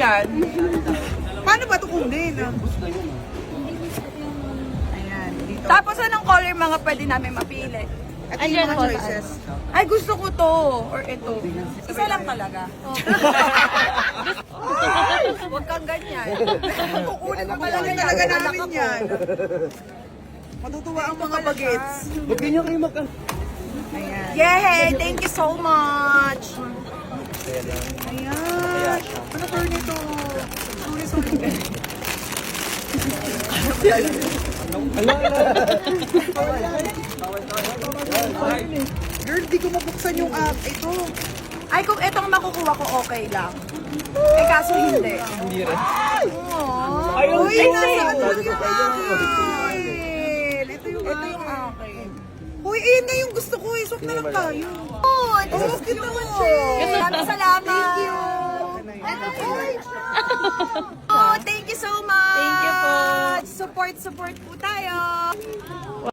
ganyan. Paano ba ito kung din? Ayan, dito. Tapos anong color mga pwede namin mapili? Ito yung mga choices. Ay, gusto ko to. Or ito. Isa lang talaga. Ay, huwag kang ganyan. Kukunin ko talaga namin yan. Matutuwa ang mga bagets. Ba't ganyan kayo mag... Ayan. Yay! Thank you so much! Ayan. Ano turn nito? Sorry. Girl, di ko mabuksan yung app. Ito. Ay, kung itong makukuha ko, okay lang. Eh, kaso hindi. Hindi rin. Ayun, Uy, nasaan lang yung akin? Ito yung akin. Uy, ayun na yung gusto ko eh. Swap na lang tayo. Oh, this is cute naman siya. Maraming salamat. Thank you. Oh, thank you so much. Thank you po. Support po tayo.